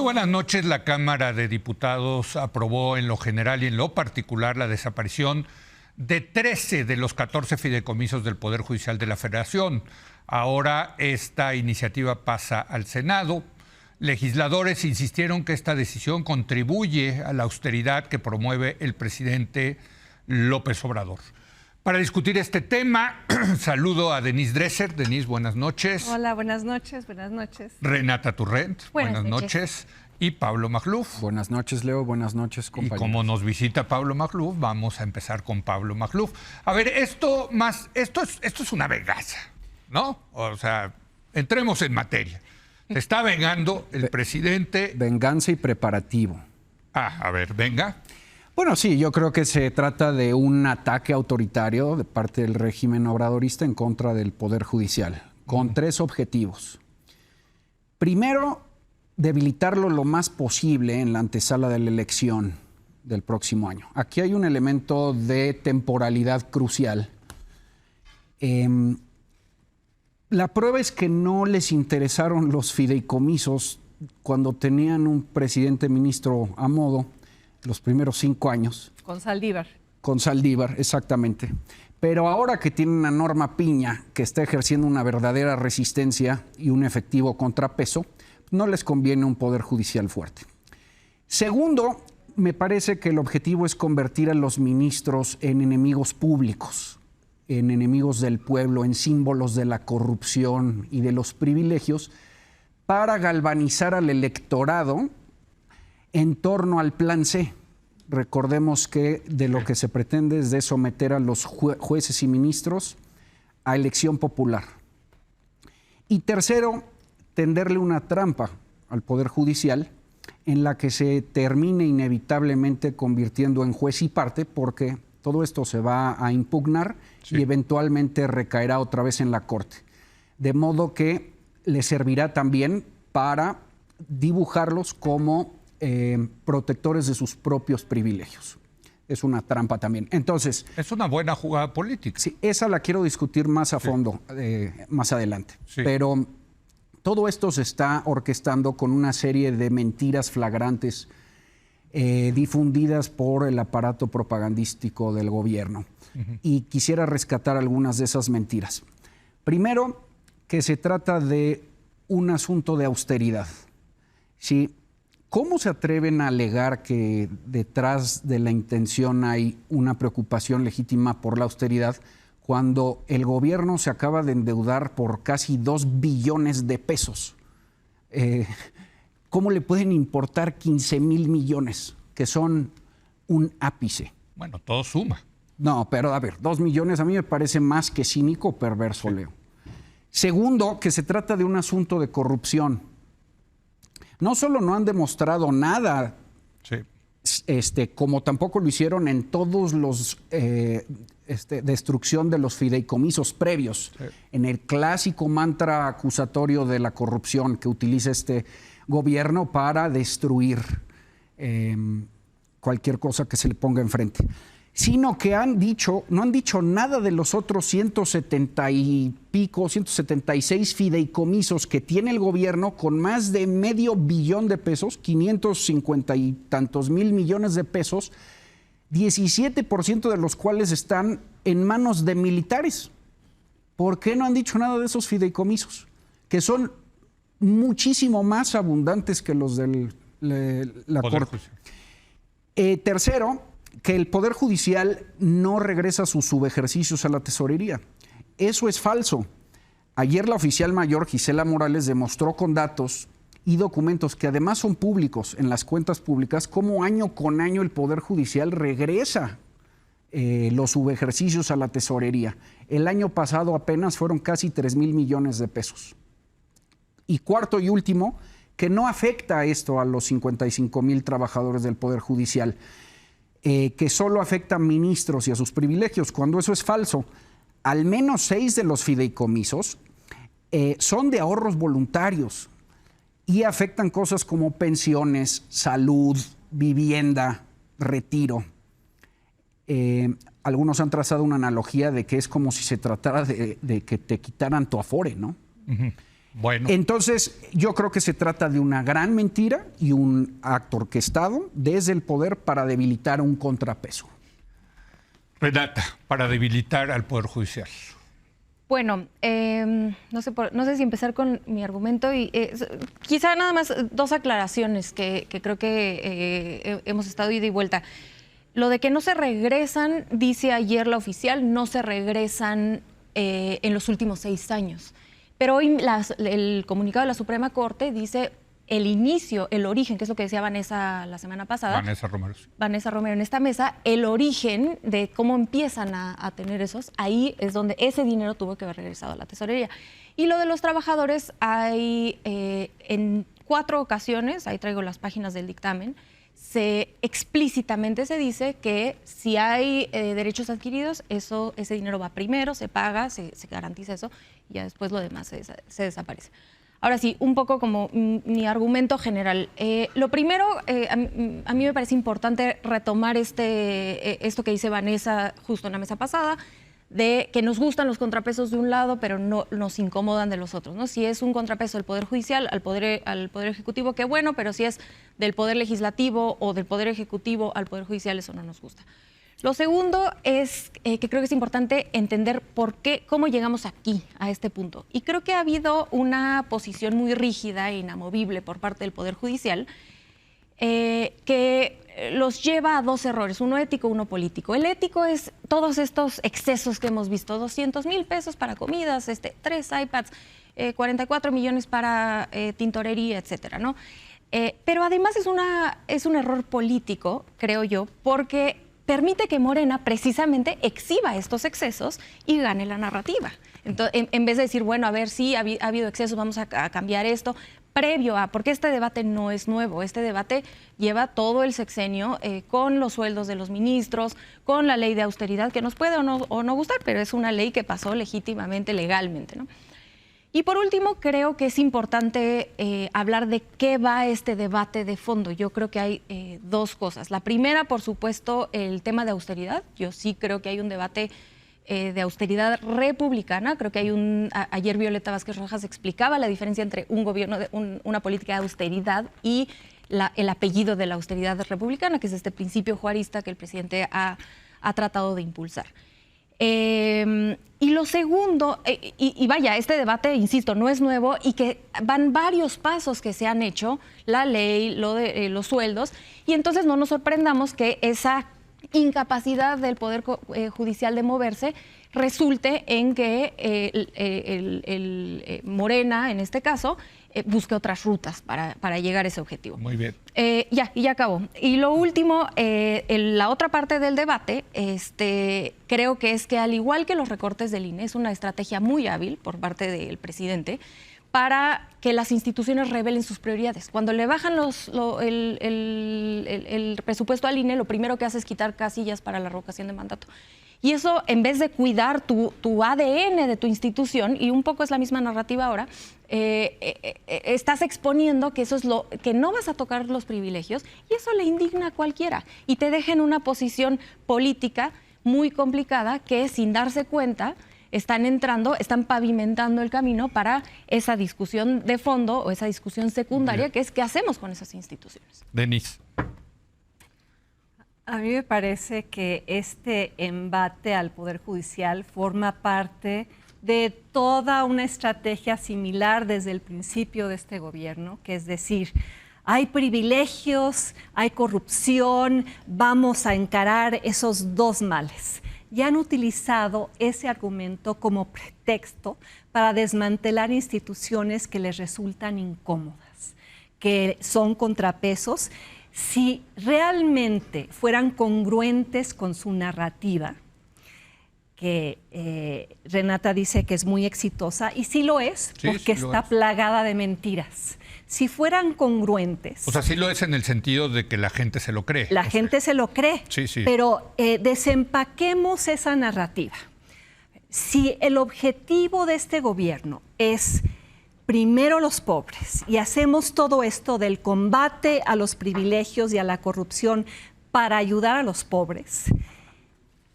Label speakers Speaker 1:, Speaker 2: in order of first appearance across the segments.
Speaker 1: buenas noches. La Cámara de Diputados aprobó en lo general y en lo particular la desaparición de 13 de los 14 fideicomisos del Poder Judicial de la Federación. Ahora esta iniciativa pasa al Senado. Legisladores insistieron que esta decisión contribuye a la austeridad que promueve el presidente López Obrador. Para discutir este tema, saludo a Denise Dresser. Denise, buenas noches.
Speaker 2: Hola, buenas noches, buenas noches.
Speaker 1: Renata Turrent, buenas noches. Y Pablo Magluf.
Speaker 3: Buenas noches, Leo, buenas noches, compañeros.
Speaker 1: Y como nos visita Pablo Magluf, vamos a empezar con Pablo Magluf. A ver, esto es una venganza, ¿no? O sea, entremos en materia. Se está vengando el presidente.
Speaker 3: Venganza y preparativo.
Speaker 1: A ver, venga.
Speaker 3: Bueno, sí, yo creo que se trata de un ataque autoritario de parte del régimen obradorista en contra del Poder Judicial, con tres objetivos. Primero, debilitarlo lo más posible en la antesala de la elección del próximo año. Aquí hay un elemento de temporalidad crucial. La prueba es que no les interesaron los fideicomisos cuando tenían un presidente ministro a modo los primeros 5 años.
Speaker 2: Con Saldívar.
Speaker 3: Con Saldívar, exactamente. Pero ahora que tienen a Norma Piña, que está ejerciendo una verdadera resistencia y un efectivo contrapeso, no les conviene un poder judicial fuerte. Segundo, me parece que el objetivo es convertir a los ministros en enemigos públicos, en enemigos del pueblo, en símbolos de la corrupción y de los privilegios, para galvanizar al electorado en torno al plan C. Recordemos que de lo que se pretende es de someter a los jueces y ministros a elección popular. Y tercero, tenderle una trampa al Poder Judicial en la que se termine inevitablemente convirtiendo en juez y parte, porque todo esto se va a impugnar y eventualmente recaerá otra vez en la Corte. De modo que le servirá también para dibujarlos como protectores de sus propios privilegios. Es una trampa también. Entonces,
Speaker 1: es una buena jugada política.
Speaker 3: Sí, esa la quiero discutir más a fondo más adelante. Sí. Pero todo esto se está orquestando con una serie de mentiras flagrantes difundidas por el aparato propagandístico del gobierno. Y quisiera rescatar algunas de esas mentiras. Primero, que se trata de un asunto de austeridad. ¿Sí? ¿Cómo se atreven a alegar que detrás de la intención hay una preocupación legítima por la austeridad cuando el gobierno se acaba de endeudar por casi 2 billones de pesos? ¿Cómo le pueden importar 15,000 millones, que son un ápice?
Speaker 1: Bueno, todo suma.
Speaker 3: No, pero a ver, 2 millones a mí me parece más que cínico o perverso, Leo. Segundo, que se trata de un asunto de corrupción. No solo no han demostrado nada, como tampoco lo hicieron en todos los destrucción de los fideicomisos previos, en el clásico mantra acusatorio de la corrupción que utiliza este gobierno para destruir cualquier cosa que se le ponga enfrente. Sino que no han dicho nada de los otros 176 fideicomisos que tiene el gobierno con más de $500 million de pesos, 550 y tantos mil millones de pesos, 17% de los cuales están en manos de militares. ¿Por qué no han dicho nada de esos fideicomisos? Que son muchísimo más abundantes que los de la Corte. Tercero, que el Poder Judicial no regresa sus subejercicios a la tesorería. Eso es falso. Ayer la oficial mayor Gisela Morales demostró con datos y documentos que además son públicos en las cuentas públicas cómo año con año el Poder Judicial regresa los subejercicios a la tesorería. El año pasado apenas fueron casi 3,000 millones de pesos. Y cuarto y último, que no afecta esto a los 55,000 trabajadores del Poder Judicial, que solo afecta a ministros y a sus privilegios, cuando eso es falso. Al menos 6 de los fideicomisos son de ahorros voluntarios y afectan cosas como pensiones, salud, vivienda, retiro. Algunos han trazado una analogía de que es como si se tratara de que te quitaran tu Afore, ¿no?
Speaker 1: Bueno.
Speaker 3: Entonces, yo creo que se trata de una gran mentira y un acto orquestado desde el poder para debilitar un contrapeso.
Speaker 1: Renata, para debilitar al Poder Judicial.
Speaker 2: Bueno, no sé si empezar con mi argumento y quizá nada más dos aclaraciones que creo que hemos estado ida y vuelta. Lo de que no se regresan, dice ayer la oficial, no se regresan en los últimos 6 años. Pero hoy el comunicado de la Suprema Corte dice el inicio, el origen, que es lo que decía Vanessa la semana pasada. Vanessa Romero en esta mesa, el origen de cómo empiezan a tener esos, ahí es donde ese dinero tuvo que haber regresado a la tesorería. Y lo de los trabajadores, hay en 4 ocasiones, ahí traigo las páginas del dictamen, explícitamente se dice que si hay derechos adquiridos, ese dinero va primero, se paga, se garantiza eso, y ya después lo demás se desaparece. Ahora sí, un poco como mi argumento general. Lo primero, a mí me parece importante retomar esto que dice Vanessa justo en la mesa pasada, de que nos gustan los contrapesos de un lado, pero no nos incomodan de los otros, ¿no? Si es un contrapeso del Poder Judicial al Poder Ejecutivo, qué bueno, pero si es del Poder Legislativo o del Poder Ejecutivo al Poder Judicial, eso no nos gusta. Lo segundo es que creo que es importante entender cómo llegamos aquí, a este punto. Y creo que ha habido una posición muy rígida e inamovible por parte del Poder Judicial que los lleva a 2 errores, uno ético, uno político. El ético es todos estos excesos que hemos visto, 200,000 pesos para comidas, 3 iPads, 44 millones para tintorería, etcétera, ¿no? Pero además es un error político, creo yo, porque permite que Morena precisamente exhiba estos excesos y gane la narrativa. Entonces, en vez de decir, bueno, a ver, sí, ha habido excesos, vamos a cambiar esto, porque este debate no es nuevo, este debate lleva todo el sexenio con los sueldos de los ministros, con la ley de austeridad, que nos puede o no gustar, pero es una ley que pasó legítimamente, legalmente, ¿no? Y por último, creo que es importante hablar de qué va este debate de fondo. Yo creo que hay 2 cosas. La primera, por supuesto, el tema de austeridad. Yo sí creo que hay un debate de austeridad republicana. Creo que ayer Violeta Vázquez Rojas explicaba la diferencia entre un gobierno, una política de austeridad y el apellido de la austeridad republicana, que es este principio juarista que el presidente ha tratado de impulsar. Y lo segundo, y vaya, este debate, insisto, no es nuevo y que van varios pasos que se han hecho, la ley, lo de los sueldos, y entonces no nos sorprendamos que esa incapacidad del Poder Judicial de moverse resulte en que Morena, en este caso, busque otras rutas para llegar a ese objetivo.
Speaker 1: Muy bien.
Speaker 2: Ya acabó. Y lo último, la otra parte del debate, creo que es que al igual que los recortes del INE, es una estrategia muy hábil por parte del presidente para que las instituciones revelen sus prioridades. Cuando le bajan el presupuesto al INE, lo primero que hace es quitar casillas para la revocación de mandato. Y eso, en vez de cuidar tu ADN de tu institución, y un poco es la misma narrativa ahora, estás exponiendo que eso es que no vas a tocar los privilegios, y eso le indigna a cualquiera y te deja en una posición política muy complicada que, sin darse cuenta, están pavimentando el camino para esa discusión de fondo o esa discusión secundaria, que es qué hacemos con esas instituciones.
Speaker 1: Denise.
Speaker 4: A mí me parece que este embate al Poder Judicial forma parte de toda una estrategia similar desde el principio de este gobierno, que es decir, hay privilegios, hay corrupción, vamos a encarar esos 2 males. Y han utilizado ese argumento como pretexto para desmantelar instituciones que les resultan incómodas, que son contrapesos. Si realmente fueran congruentes con su narrativa, que Renata dice que es muy exitosa, y sí lo es, porque sí está plagada de mentiras. Si fueran congruentes...
Speaker 1: O sea, sí lo es en el sentido de que la gente se lo cree.
Speaker 4: La gente se lo cree,
Speaker 1: sí.
Speaker 4: Pero desempaquemos esa narrativa. Si el objetivo de este gobierno es primero los pobres y hacemos todo esto del combate a los privilegios y a la corrupción para ayudar a los pobres,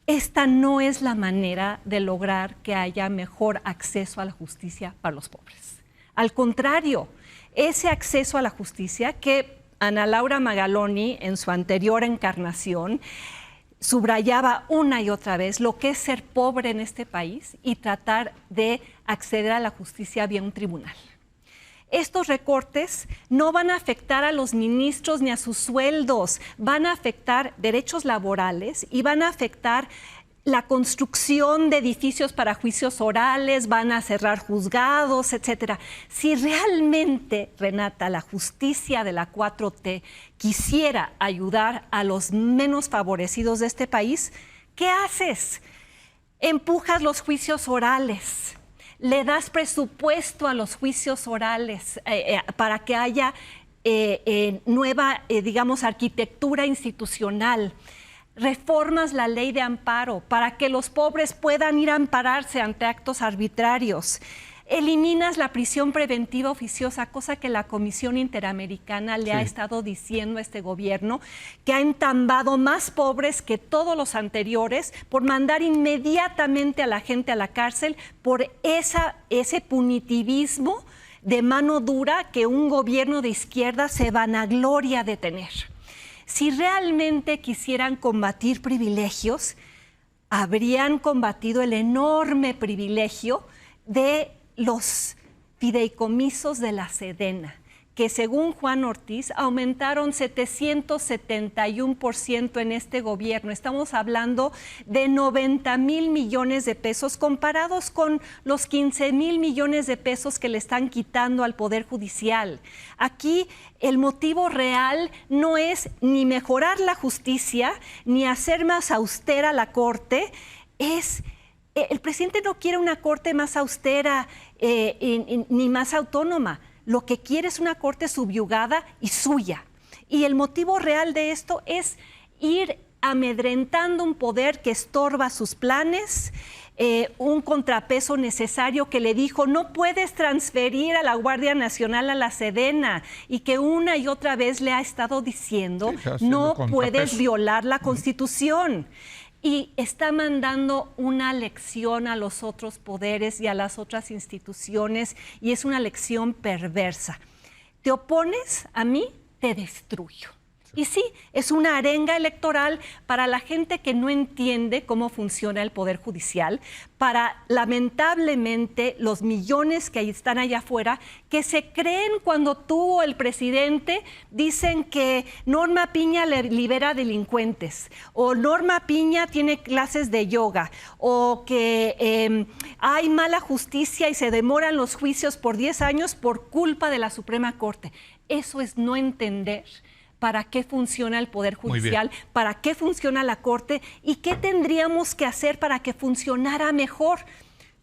Speaker 4: esta no es la manera de lograr que haya mejor acceso a la justicia para los pobres. Al contrario, ese acceso a la justicia que Ana Laura Magaloni, en su anterior encarnación, subrayaba una y otra vez lo que es ser pobre en este país y tratar de acceder a la justicia vía un tribunal. Estos recortes no van a afectar a los ministros ni a sus sueldos, van a afectar derechos laborales y van a afectar la construcción de edificios para juicios orales, van a cerrar juzgados, etcétera. Si realmente, Renata, la justicia de la 4T quisiera ayudar a los menos favorecidos de este país, ¿qué haces? Empujas los juicios orales, le das presupuesto a los juicios orales para que haya nueva, digamos, arquitectura institucional. Reformas la ley de amparo para que los pobres puedan ir a ampararse ante actos arbitrarios. Eliminas la prisión preventiva oficiosa, cosa que la Comisión Interamericana le ha estado diciendo a este gobierno, que ha entambado más pobres que todos los anteriores por mandar inmediatamente a la gente a la cárcel por ese punitivismo de mano dura que un gobierno de izquierda se vanagloria de tener. Si realmente quisieran combatir privilegios, habrían combatido el enorme privilegio de los fideicomisos de la Sedena, que según Juan Ortiz aumentaron 771% en este gobierno. Estamos hablando de 90,000 millones de pesos comparados con los 15,000 millones de pesos que le están quitando al Poder Judicial. Aquí el motivo real no es ni mejorar la justicia, ni hacer más austera la Corte, el presidente no quiere una Corte más austera ni más autónoma. Lo que quiere es una Corte subyugada y suya. Y el motivo real de esto es ir amedrentando un poder que estorba sus planes, un contrapeso necesario que le dijo no puedes transferir a la Guardia Nacional a la Sedena y que una y otra vez le ha estado diciendo no puedes violar la Constitución. Y está mandando una lección a los otros poderes y a las otras instituciones y es una lección perversa. Te opones a mí, te destruyo. Y sí, es una arenga electoral para la gente que no entiende cómo funciona el Poder Judicial, para lamentablemente los millones que están allá afuera, que se creen cuando tú o el presidente dicen que Norma Piña libera delincuentes, o Norma Piña tiene clases de yoga, o que hay mala justicia y se demoran los juicios por 10 años por culpa de la Suprema Corte. Eso es no entender para qué funciona el Poder Judicial, para qué funciona la Corte y qué tendríamos que hacer para que funcionara mejor.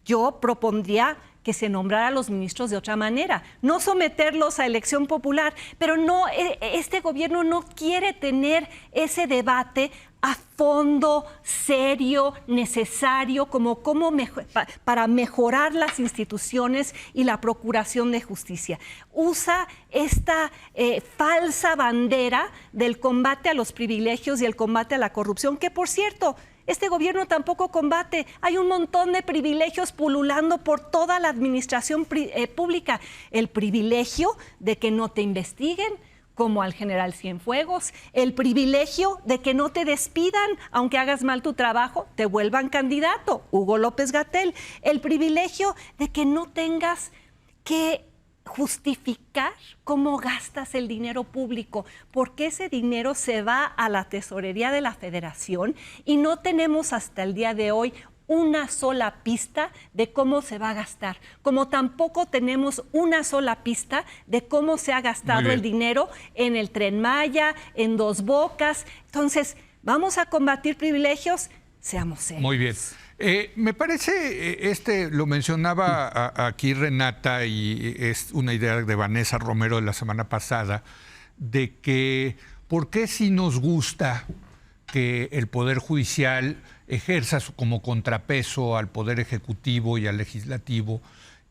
Speaker 4: Yo propondría que se nombrara a los ministros de otra manera, no someterlos a elección popular, pero no, este gobierno no quiere tener ese debate a fondo, serio, necesario, para mejorar las instituciones y la procuración de justicia. Usa esta falsa bandera del combate a los privilegios y el combate a la corrupción, que por cierto, este gobierno tampoco combate. Hay un montón de privilegios pululando por toda la administración pública. El privilegio de que no te investiguen, como al general Cienfuegos, el privilegio de que no te despidan, aunque hagas mal tu trabajo, te vuelvan candidato, Hugo López-Gatell, el privilegio de que no tengas que justificar cómo gastas el dinero público, porque ese dinero se va a la tesorería de la Federación y no tenemos hasta el día de hoy una sola pista de cómo se va a gastar, como tampoco tenemos una sola pista de cómo se ha gastado el dinero en el Tren Maya, en Dos Bocas. Entonces, vamos a combatir privilegios, seamos serios.
Speaker 1: Muy bien. Me parece, lo mencionaba aquí Renata, y es una idea de Vanessa Romero de la semana pasada, de que ¿por qué si nos gusta que el Poder Judicial ejerza como contrapeso al Poder Ejecutivo y al Legislativo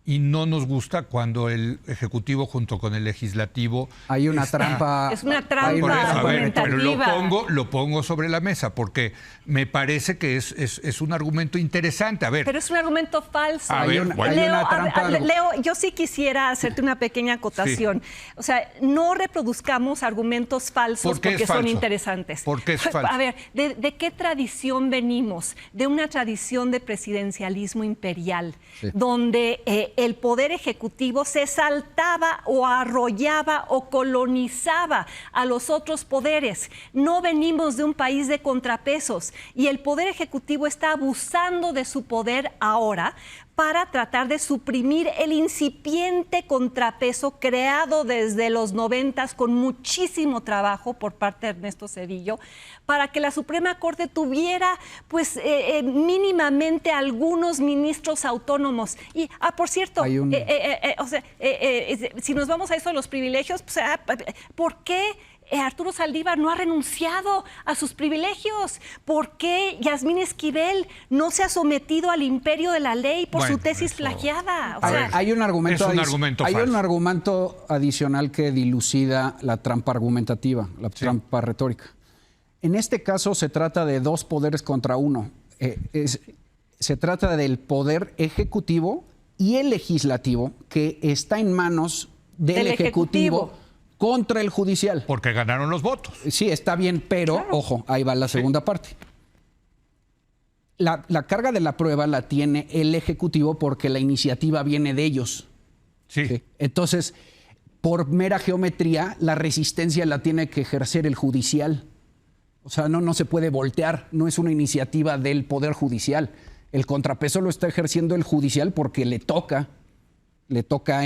Speaker 1: y no nos gusta cuando el Ejecutivo junto con el Legislativo...
Speaker 3: Hay una trampa.
Speaker 4: Es una trampa
Speaker 1: Por eso, a ver, pero
Speaker 4: argumentativa.
Speaker 1: lo pongo sobre la mesa porque me parece que es un argumento interesante. A ver,
Speaker 4: Pero es un argumento falso.
Speaker 1: A ver, bueno.
Speaker 3: hay
Speaker 4: Leo,
Speaker 3: una trampa.
Speaker 4: Leo, yo sí quisiera hacerte una pequeña acotación. O sea, no reproduzcamos argumentos falsos
Speaker 1: ¿Por qué es
Speaker 4: porque son
Speaker 1: falso?
Speaker 4: interesantes.
Speaker 1: ¿Por qué es falso?
Speaker 4: A ver, ¿de qué tradición venimos? De una tradición de presidencialismo imperial, donde el poder ejecutivo se saltaba o arrollaba o colonizaba a los otros poderes. No venimos de un país de contrapesos y el poder ejecutivo está abusando de su poder ahora para tratar de suprimir el incipiente contrapeso creado desde los 90 con muchísimo trabajo por parte de Ernesto Zedillo, para que la Suprema Corte tuviera pues mínimamente algunos ministros autónomos. Y, por cierto, si nos vamos a eso de los privilegios, pues, ¿por qué Arturo Saldívar no ha renunciado a sus privilegios? ¿Por qué Yasmín Esquivel no se ha sometido al imperio de la ley por su tesis plagiada? O sea,
Speaker 3: Hay un argumento,
Speaker 1: es un argumento
Speaker 3: hay
Speaker 1: falso.
Speaker 3: un argumento adicional que dilucida la trampa argumentativa, la trampa retórica. En este caso se trata de dos poderes contra uno. Se trata del poder ejecutivo y el legislativo, que está en manos del ejecutivo contra el judicial.
Speaker 1: porque ganaron los votos.
Speaker 3: Sí, está bien, pero, ojo, ahí va la segunda parte. La carga de la prueba la tiene el Ejecutivo porque la iniciativa viene de ellos.
Speaker 1: Sí.
Speaker 3: ¿Sí? Entonces, por mera geometría, la resistencia la tiene que ejercer el judicial. O sea, no se puede voltear, no es una iniciativa del Poder Judicial. El contrapeso lo está ejerciendo el judicial porque le toca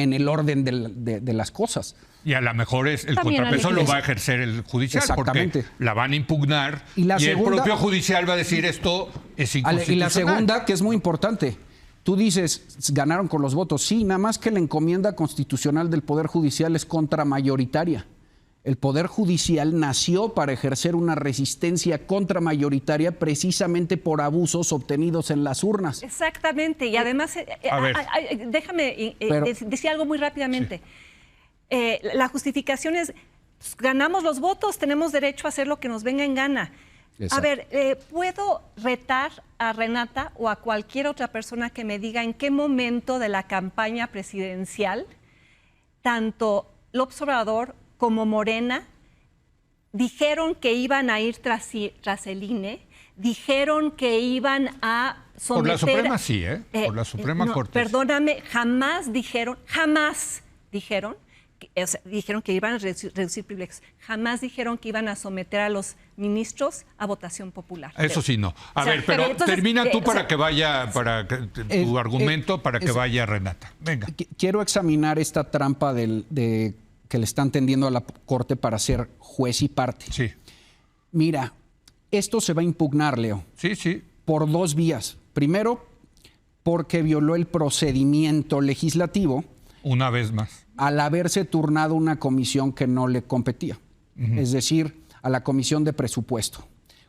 Speaker 3: en el orden de las cosas.
Speaker 1: Y a lo mejor el
Speaker 2: También
Speaker 1: contrapeso
Speaker 2: al
Speaker 1: lo va a ejercer el judicial
Speaker 3: Exactamente.
Speaker 1: porque la van a impugnar
Speaker 3: Y
Speaker 1: y,
Speaker 3: la
Speaker 1: el
Speaker 3: segunda-
Speaker 1: propio judicial va a decir esto es
Speaker 3: Y
Speaker 1: inconstitucional.
Speaker 3: la segunda, que es muy importante, tú dices, ganaron con los votos. Sí, nada más que la encomienda constitucional del Poder Judicial es contramayoritaria. El Poder Judicial nació para ejercer una resistencia contramayoritaria precisamente por abusos obtenidos en las urnas.
Speaker 4: exactamente. Y además,
Speaker 1: A ver.
Speaker 4: déjame
Speaker 3: Pero-
Speaker 4: decir algo muy rápidamente. La justificación es, pues, ganamos los votos, tenemos derecho a hacer lo que nos venga en gana.
Speaker 3: Exacto.
Speaker 4: A ver, ¿puedo retar a Renata o a cualquier otra persona que me diga en qué momento de la campaña presidencial tanto López Obrador como Morena dijeron que iban a ir tras el INE, dijeron que iban a someter...
Speaker 1: Por la Suprema sí, ¿eh? Por la Suprema Corte.
Speaker 4: Perdóname, jamás dijeron, dijeron que iban a reducir privilegios, jamás dijeron que iban a someter a los ministros a votación popular.
Speaker 1: Eso sí, no. A
Speaker 4: O sea,
Speaker 1: ver, pero
Speaker 4: entonces,
Speaker 1: termina tú
Speaker 4: o
Speaker 1: para
Speaker 4: sea,
Speaker 1: que vaya, tu argumento para que vaya Renata. Venga.
Speaker 3: Quiero examinar esta trampa que le están tendiendo a la Corte para ser juez y parte.
Speaker 1: Sí,
Speaker 3: Mira, esto se va a impugnar, Leo,
Speaker 1: sí.
Speaker 3: por dos vías. Primero, porque violó el procedimiento legislativo
Speaker 1: Una vez más.
Speaker 3: al haberse turnado una comisión que no le competía, es decir, a la Comisión de Presupuesto,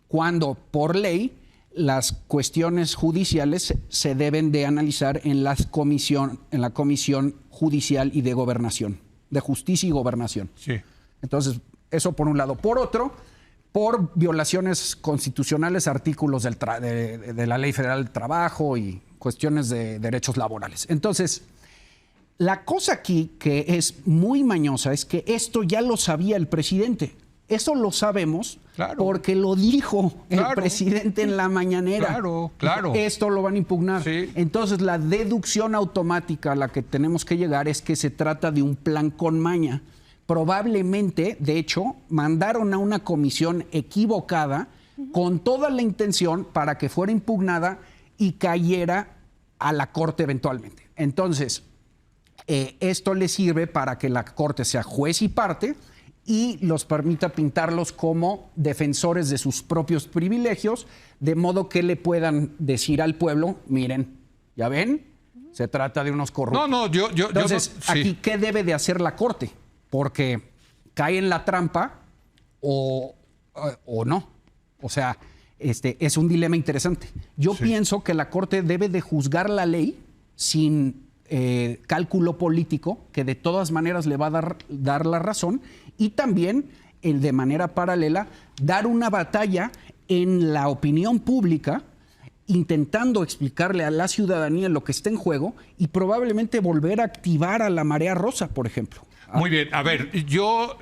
Speaker 3: cuando por ley las cuestiones judiciales se deben de analizar en la Comisión Judicial y de Gobernación, de Justicia y Gobernación.
Speaker 1: Sí.
Speaker 3: Entonces, eso por un lado. Por otro, por violaciones constitucionales, artículos de la Ley Federal del Trabajo y cuestiones de derechos laborales. Entonces, la cosa aquí que es muy mañosa es que esto ya lo sabía el presidente. Eso lo sabemos
Speaker 1: Claro.
Speaker 3: porque lo dijo el
Speaker 1: Claro.
Speaker 3: presidente en la mañanera.
Speaker 1: Claro, claro.
Speaker 3: Esto lo van a impugnar.
Speaker 1: Sí.
Speaker 3: Entonces, la deducción automática a la que tenemos que llegar es que se trata de un plan con maña. Probablemente, de hecho, mandaron a una comisión equivocada con toda la intención para que fuera impugnada y cayera a la Corte eventualmente. Entonces, esto le sirve para que la Corte sea juez y parte y los permita pintarlos como defensores de sus propios privilegios, de modo que le puedan decir al pueblo, miren, ¿ya ven? Se trata de unos corruptos.
Speaker 1: No, yo
Speaker 3: Entonces,
Speaker 1: no- sí.
Speaker 3: aquí, ¿qué debe de hacer la Corte? Porque cae en la trampa o no. O sea, es un dilema interesante. Yo pienso que la Corte debe de juzgar la ley sin cálculo político que de todas maneras le va a dar la razón, y también el de manera paralela dar una batalla en la opinión pública intentando explicarle a la ciudadanía lo que está en juego y probablemente volver a activar a la marea rosa, por ejemplo.
Speaker 1: Muy bien, a ver, yo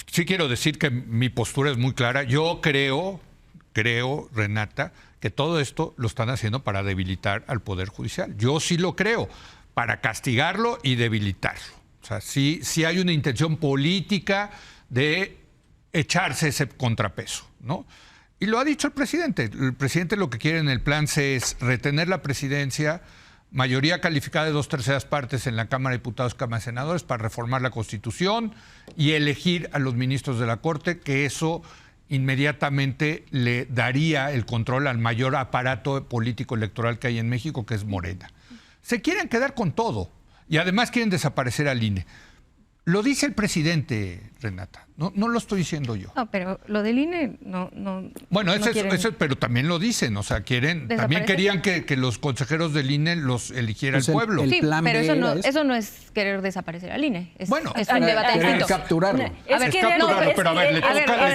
Speaker 1: sí quiero decir que mi postura es muy clara. Yo creo, Renata, que todo esto lo están haciendo para debilitar al Poder Judicial. Yo sí lo creo, para castigarlo y debilitarlo. O sea, sí hay una intención política de echarse ese contrapeso, ¿no? Y lo ha dicho el presidente. El presidente lo que quiere en el plan C es retener la presidencia, mayoría calificada de 2/3 partes en la Cámara de Diputados, Cámara de Senadores, para reformar la Constitución y elegir a los ministros de la Corte, que eso inmediatamente le daría el control al mayor aparato político electoral que hay en México, que es Morena. Se quieren quedar con todo y además quieren desaparecer al INE. Lo dice el presidente, Renata, no lo estoy diciendo yo.
Speaker 2: No, pero lo del INE no.
Speaker 1: Bueno,
Speaker 2: no
Speaker 1: eso, pero también lo dicen, o sea, también querían que los consejeros del INE los eligiera el pueblo.
Speaker 2: Sí, pero eso no es querer desaparecer al INE. Es un debate distinto.
Speaker 3: Capturarlo.
Speaker 1: Pero a ver, le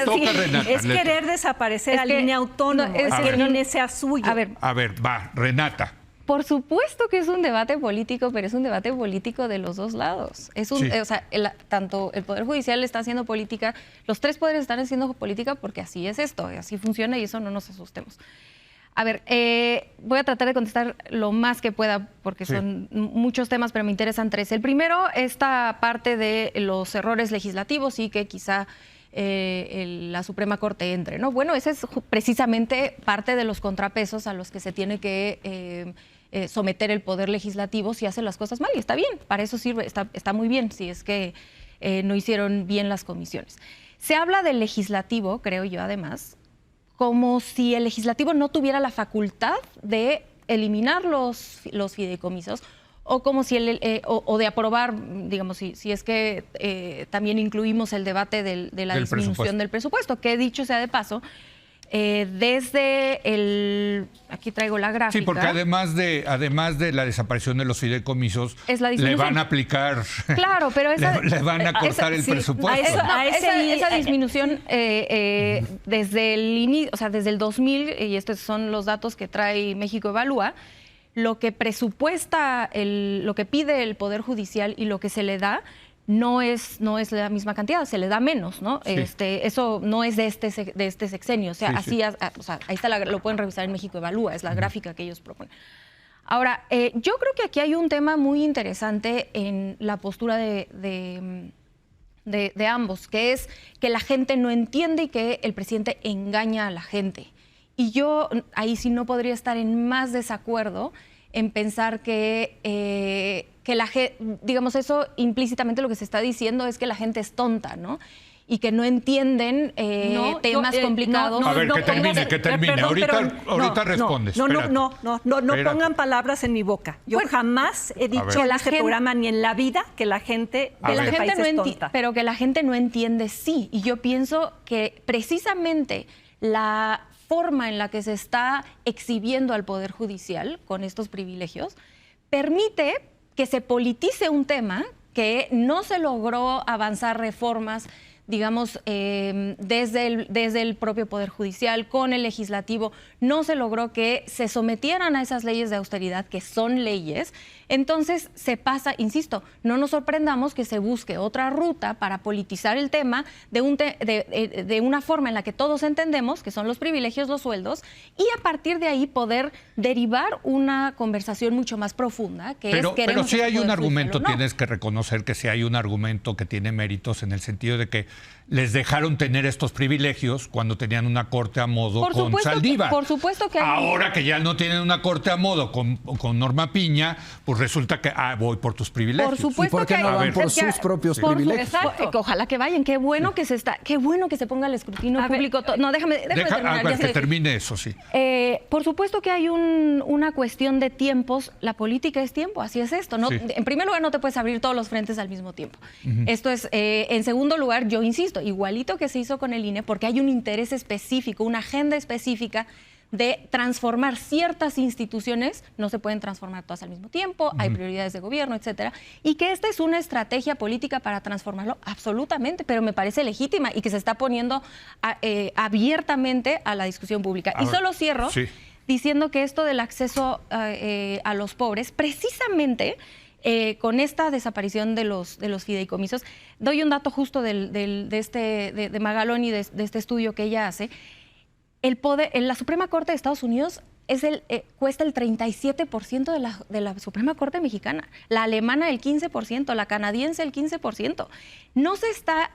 Speaker 1: toca a Renata.
Speaker 4: Es querer desaparecer al INE autónomo, es que el INE sea suyo.
Speaker 1: A ver, va, Renata.
Speaker 2: Por supuesto que es un debate político, pero es un debate político de los dos lados. O sea, tanto el Poder Judicial está haciendo política, los tres poderes están haciendo política porque así es esto, así funciona y eso no nos asustemos. A ver, voy a tratar de contestar lo más que pueda porque son muchos temas, pero me interesan tres. El primero, esta parte de los errores legislativos y que quizá la Suprema Corte entre, ¿no? Bueno, ese es precisamente parte de los contrapesos a los que se tiene que someter el Poder Legislativo si hace las cosas mal, y está bien, para eso sirve, está muy bien si es que no hicieron bien las comisiones. Se habla del Legislativo, creo yo además, como si el Legislativo no tuviera la facultad de eliminar los fideicomisos, o como si o de aprobar, digamos, si es que también incluimos el debate de la disminución del presupuesto, que dicho sea de paso, aquí traigo la gráfica.
Speaker 1: Sí, porque además de la desaparición de los fideicomisos, le van a aplicar.
Speaker 2: Claro, pero
Speaker 1: le van a cortar el presupuesto.
Speaker 2: Esa disminución desde el inicio, o sea, desde el 2000, y estos son los datos que trae México Evalúa, lo que presupuesta, lo que pide el Poder Judicial y lo que se le da no es la misma cantidad, se le da menos, ¿no? Sí. Eso no es de este sexenio, o sea, ahí está, lo pueden revisar en México Evalúa, es la gráfica que ellos proponen. Ahora, yo creo que aquí hay un tema muy interesante en la postura de ambos, que es que la gente no entiende y que el presidente engaña a la gente. Y yo ahí sí no podría estar en más desacuerdo en pensar que la gente, digamos, eso implícitamente lo que se está diciendo es que la gente es tonta, ¿no? Y que no entienden temas complicados.
Speaker 1: A ver, que termine. Ahorita respondes.
Speaker 4: No pongan palabras en mi boca. Yo jamás he dicho en este programa ni en la vida que la gente es tonta.
Speaker 2: Pero que la gente no entiende, sí. Y yo pienso que precisamente la forma en la que se está exhibiendo al Poder Judicial con estos privilegios permite que se politice un tema que no se logró avanzar reformas, digamos, desde el propio Poder Judicial, con el Legislativo, no se logró que se sometieran a esas leyes de austeridad, que son leyes. Entonces se pasa, insisto, no nos sorprendamos que se busque otra ruta para politizar el tema de una forma en la que todos entendemos, que son los privilegios, los sueldos, y a partir de ahí poder derivar una conversación mucho más profunda,
Speaker 1: pero si hay un argumento, tienes que reconocer que si hay un argumento que tiene méritos en el sentido de que les dejaron tener estos privilegios cuando tenían una corte a modo con Saldívar.
Speaker 2: Por supuesto que
Speaker 1: ahora que ya no tienen una corte a modo con Norma Piña, pues resulta que voy por tus privilegios.
Speaker 2: Por supuesto.
Speaker 3: ¿Y por qué no van por sus propios privilegios?
Speaker 2: Ojalá que vayan. Qué bueno que se ponga el escrutinio público. No, déjame terminar.
Speaker 1: A ver, que termine eso, sí.
Speaker 2: Por supuesto que hay una cuestión de tiempos. La política es tiempo, así es esto, ¿no? Sí. En primer lugar, no te puedes abrir todos los frentes al mismo tiempo. Esto es, en segundo lugar, yo insisto, igualito que se hizo con el INE, porque hay un interés específico, una agenda específica de transformar ciertas instituciones, no se pueden transformar todas al mismo tiempo, hay prioridades de gobierno, etcétera, y que esta es una estrategia política para transformarlo absolutamente, pero me parece legítima y que se está poniendo abiertamente a la discusión pública. Y solo cierro diciendo que esto del acceso a los pobres, precisamente con esta desaparición de los fideicomisos, doy un dato justo de Magaloni, de este estudio que ella hace. El poder, en la Suprema Corte de Estados Unidos cuesta el 37% de la Suprema Corte mexicana, la alemana el 15%, la canadiense el 15%. No se está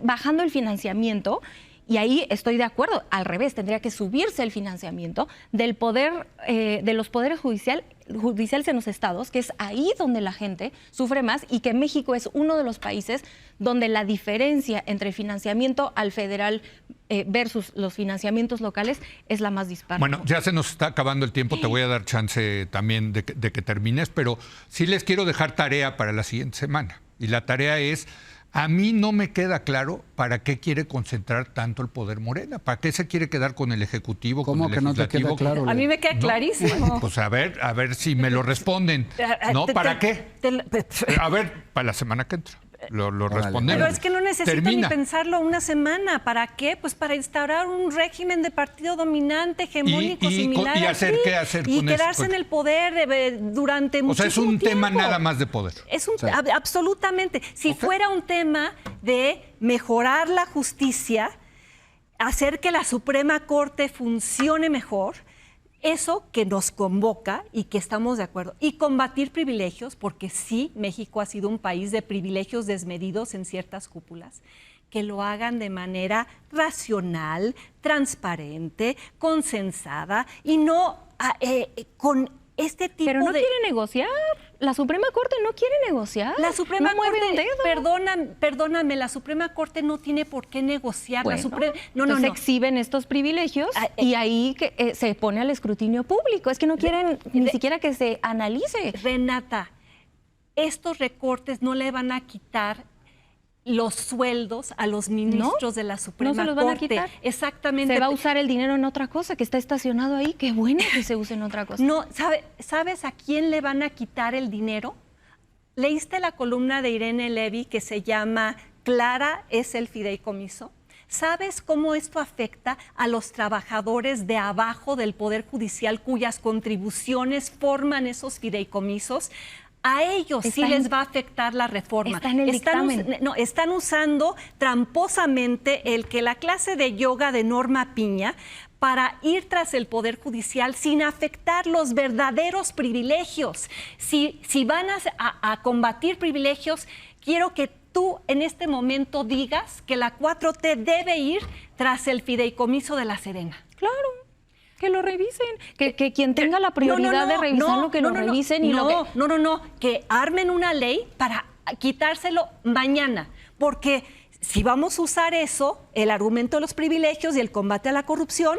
Speaker 2: bajando el financiamiento. Y ahí estoy de acuerdo, al revés, tendría que subirse el financiamiento del poder, de los poderes judiciales en los estados, que es ahí donde la gente sufre más y que México es uno de los países donde la diferencia entre el financiamiento al federal versus los financiamientos locales es la más dispar.
Speaker 1: Bueno, ya se nos está acabando el tiempo, te voy a dar chance también de que termines, pero sí les quiero dejar tarea para la siguiente semana. Y la tarea es... A mí no me queda claro para qué quiere concentrar tanto el poder Morena. ¿Para qué se quiere quedar con el Ejecutivo, con el Legislativo?
Speaker 3: ¿Cómo que no te queda claro?
Speaker 4: A mí me queda clarísimo.
Speaker 1: Pues a ver si me lo responden. ¿No? ¿Para qué? A ver, para la semana que entra. Lo respondemos.
Speaker 4: Pero es que no necesito ni pensarlo una semana. ¿Para qué? Pues para instaurar un régimen de partido dominante, hegemónico, similar.
Speaker 1: ¿Y hacer qué hacer
Speaker 4: y
Speaker 1: con
Speaker 4: quedarse
Speaker 1: eso?
Speaker 4: en el poder durante muchísimo tiempo. O sea,
Speaker 1: es un tema nada más de poder.
Speaker 4: Absolutamente. Si fuera un tema de mejorar la justicia, hacer que la Suprema Corte funcione mejor, eso que nos convoca y que estamos de acuerdo. Y combatir privilegios, porque sí, México ha sido un país de privilegios desmedidos en ciertas cúpulas, que lo hagan de manera racional, transparente, consensada y no con este tipo de...
Speaker 2: Pero no quiere negociar. La Suprema Corte no quiere negociar.
Speaker 4: La Suprema
Speaker 2: no mueve
Speaker 4: Corte,
Speaker 2: un dedo.
Speaker 4: Perdóname, la Suprema Corte no tiene por qué negociar.
Speaker 2: Bueno,
Speaker 4: no.
Speaker 2: exhiben estos privilegios y ahí se pone al escrutinio público. Es que no quieren ni siquiera que se analice.
Speaker 4: Renata, estos recortes no le van a quitar los sueldos a los ministros de la Suprema Corte.
Speaker 2: No se los van a quitar.
Speaker 4: Exactamente.
Speaker 2: Se va a usar el dinero en otra cosa, que está estacionado ahí. Qué bueno que se use en otra cosa.
Speaker 4: No, ¿sabes a quién le van a quitar el dinero? ¿Leíste la columna de Irene Levy que se llama Clara es el fideicomiso? ¿Sabes cómo esto afecta a los trabajadores de abajo del Poder Judicial cuyas contribuciones forman esos fideicomisos? A ellos sí les va a afectar la reforma.
Speaker 2: Está en el dictamen.
Speaker 4: Están usando tramposamente la clase de yoga de Norma Piña para ir tras el Poder Judicial sin afectar los verdaderos privilegios. Si van a combatir privilegios, quiero que tú en este momento digas que la 4T debe ir tras el fideicomiso de La Sedena.
Speaker 2: Claro. Que lo revisen, que quien tenga la prioridad de revisarlo, que lo revisen.
Speaker 4: Que armen una ley para quitárselo mañana, porque si vamos a usar eso, el argumento de los privilegios y el combate a la corrupción,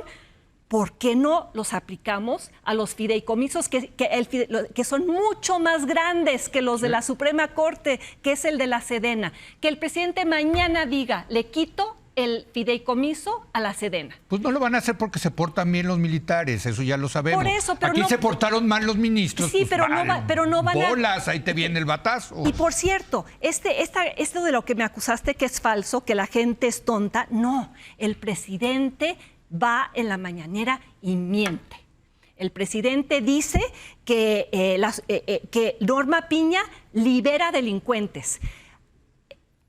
Speaker 4: ¿por qué no los aplicamos a los fideicomisos que son mucho más grandes que los de la Suprema Corte, que es el de La Sedena? Que el presidente mañana diga, le quito el fideicomiso a La Sedena.
Speaker 1: Pues no lo van a hacer porque se portan bien los militares, eso ya lo sabemos.
Speaker 4: Por eso, pero
Speaker 1: aquí se portaron mal los ministros.
Speaker 4: Sí,
Speaker 1: pues
Speaker 4: pero no van a...
Speaker 1: Bolas, ahí te viene el batazo.
Speaker 4: Y por cierto, esto de lo que me acusaste que es falso, que la gente es tonta, no. El presidente va en la mañanera y miente. El presidente dice que Norma Piña libera delincuentes.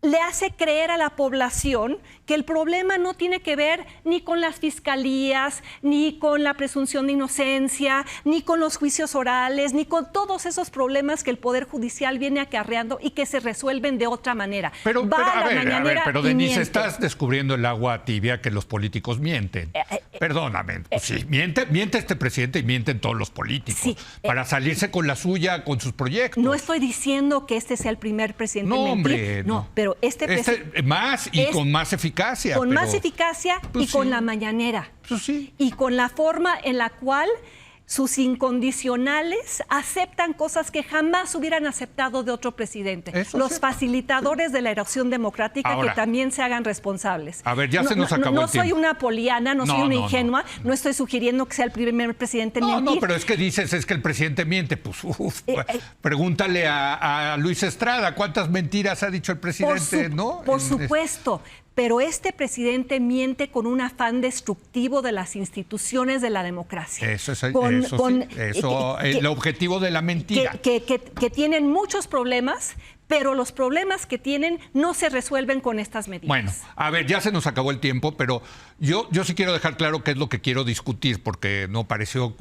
Speaker 4: Le hace creer a la población que el problema no tiene que ver ni con las fiscalías, ni con la presunción de inocencia, ni con los juicios orales, ni con todos esos problemas que el Poder Judicial viene acarreando y que se resuelven de otra manera.
Speaker 1: Pero Denise, estás descubriendo el agua tibia que los políticos mienten. Perdóname, pues sí, miente este presidente y mienten todos los políticos para salirse con la suya, con sus proyectos.
Speaker 4: No estoy diciendo que este sea el primer presidente en mentir.
Speaker 1: Hombre,
Speaker 4: no, pero
Speaker 1: más y con más eficacia.
Speaker 4: Con más eficacia y con la mañanera.
Speaker 1: Pues sí.
Speaker 4: Y con la forma en la cual sus incondicionales aceptan cosas que jamás hubieran aceptado de otro presidente. Los facilitadores de la erosión democrática que también se hagan responsables.
Speaker 1: A ver, ya se nos acabó el tiempo.
Speaker 4: No soy una poliana, no soy una ingenua, no estoy sugiriendo que sea el primer presidente en mentir.
Speaker 1: No, pero es que dices, es que el presidente miente. Pues, pregúntale a Luis Estrada, ¿cuántas mentiras ha dicho el presidente?
Speaker 4: Por supuesto. Pero este presidente miente con un afán destructivo de las instituciones de la democracia.
Speaker 1: Eso es el objetivo de la mentira.
Speaker 4: Que tienen muchos problemas, pero los problemas que tienen no se resuelven con estas medidas.
Speaker 1: Bueno, a ver, ya se nos acabó el tiempo, pero yo sí quiero dejar claro qué es lo que quiero discutir, porque no pareció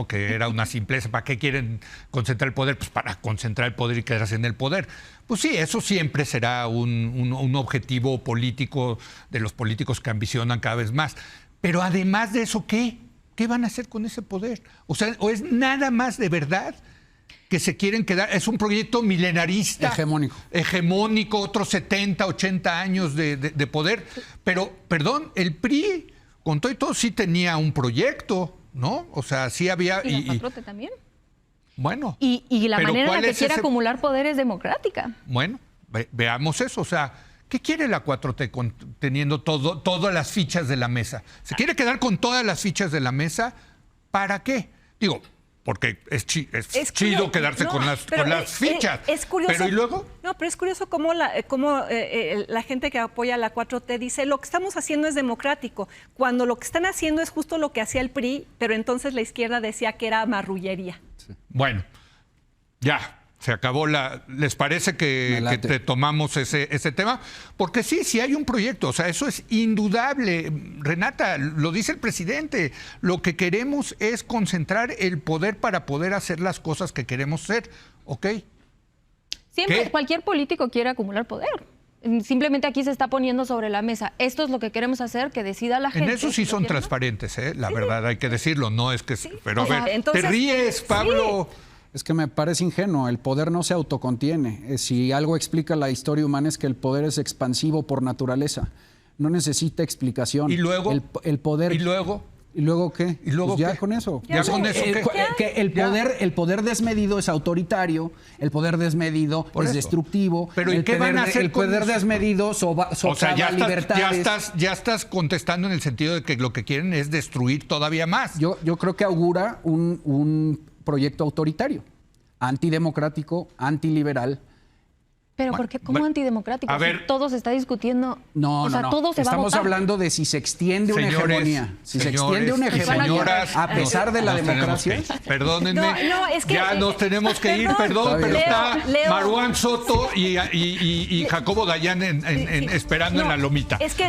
Speaker 1: que era una simpleza. ¿Para qué quieren concentrar el poder? Pues para concentrar el poder y quedarse en el poder. Pues sí, eso siempre será un objetivo político de los políticos que ambicionan cada vez más. Pero además de eso, ¿qué? ¿Qué van a hacer con ese poder? O sea, ¿o es nada más de verdad que se quieren quedar? Es un proyecto milenarista. Hegemónico, otros 70, 80 años de poder. Pero, perdón, el PRI, con todo y todo, sí tenía un proyecto, ¿no? O sea, sí había...
Speaker 2: ¿Y la 4T también?
Speaker 1: Bueno.
Speaker 2: Y la manera en la que quiere acumular poder es democrática.
Speaker 1: Bueno, veamos eso. O sea, ¿qué quiere la 4T teniendo todas las fichas de la mesa? ¿Se quiere quedar con todas las fichas de la mesa? ¿Para qué? Digo, porque es chido quedarse con las fichas.
Speaker 4: Es curioso.
Speaker 1: Pero ¿y luego?
Speaker 4: No, pero es curioso cómo la gente que apoya a la 4T dice, lo que estamos haciendo es democrático, cuando lo que están haciendo es justo lo que hacía el PRI, pero entonces la izquierda decía que era marrullería.
Speaker 1: Sí. Bueno, ya. Se acabó ¿Les parece que te tomamos ese tema? Porque sí hay un proyecto, o sea, eso es indudable. Renata, lo dice el presidente, lo que queremos es concentrar el poder para poder hacer las cosas que queremos hacer, ¿ok?
Speaker 2: Siempre, cualquier político quiere acumular poder. Simplemente aquí se está poniendo sobre la mesa. Esto es lo que queremos hacer, que decida la gente.
Speaker 1: En eso sí son transparentes, la verdad, hay que decirlo, no es que... Pero a ver, entonces, ¿te ríes, Pablo?
Speaker 3: Sí. Es que me parece ingenuo, el poder no se autocontiene. Si algo explica la historia humana es que el poder es expansivo por naturaleza. No necesita explicación.
Speaker 1: ¿Y luego?
Speaker 3: El poder...
Speaker 1: ¿Y luego?
Speaker 3: ¿Y luego qué?
Speaker 1: ¿Y luego
Speaker 3: pues ya
Speaker 1: qué?
Speaker 3: con eso.
Speaker 1: ¿Ya con eso qué?
Speaker 3: El poder desmedido es autoritario, el poder desmedido es destructivo.
Speaker 1: ¿Pero ¿y qué van a hacer
Speaker 3: el poder desmedido socava libertades.
Speaker 1: Ya estás contestando en el sentido de que lo que quieren es destruir todavía más.
Speaker 3: Yo creo que augura un proyecto autoritario, antidemocrático, antiliberal.
Speaker 2: Pero ¿por qué? ¿Cómo antidemocrático?
Speaker 1: A ver,
Speaker 2: si todo se está discutiendo.
Speaker 3: No.
Speaker 2: Todo se va a
Speaker 3: Estamos
Speaker 2: votar.
Speaker 3: hablando de si se extiende una hegemonía. Si se extiende una hegemonía, a pesar de la democracia.
Speaker 1: Perdónenme,
Speaker 4: es que,
Speaker 1: ya nos tenemos que ir, perdón, pero está Marwan Soto y Jacobo Dayan esperando en la lomita.
Speaker 4: Es que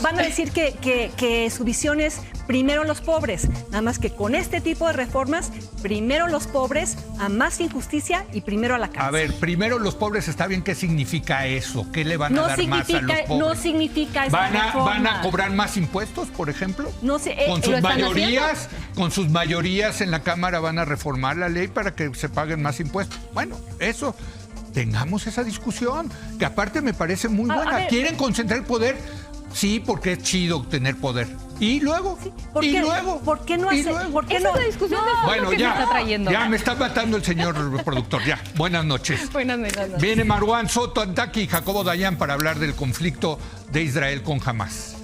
Speaker 4: van a decir que su visión es primero los pobres. Nada más que con este tipo de reformas, primero los pobres, a más injusticia y primero a la cárcel.
Speaker 1: A ver, primero los pobres, está bien. ¿Qué significa eso? ¿Qué le van a dar más a los pobres?
Speaker 4: No significa esa reforma.
Speaker 1: ¿Van a cobrar más impuestos, por ejemplo?
Speaker 4: No sé.
Speaker 1: Con sus mayorías en la Cámara van a reformar la ley para que se paguen más impuestos. Bueno, eso, tengamos esa discusión, que aparte me parece muy buena. ¿Quieren concentrar el poder? Sí, porque es chido tener poder. ¿Y luego?
Speaker 4: Sí, ¿por qué no hace? ¿Por qué no?
Speaker 2: Esa es la discusión
Speaker 1: bueno,
Speaker 2: que
Speaker 1: ya,
Speaker 2: me está trayendo.
Speaker 1: Ya me está matando el señor productor. Ya, buenas noches.
Speaker 2: Buenas noches.
Speaker 1: Viene Marwan Soto Antaki y Jacobo Dayan para hablar del conflicto de Israel con Hamás.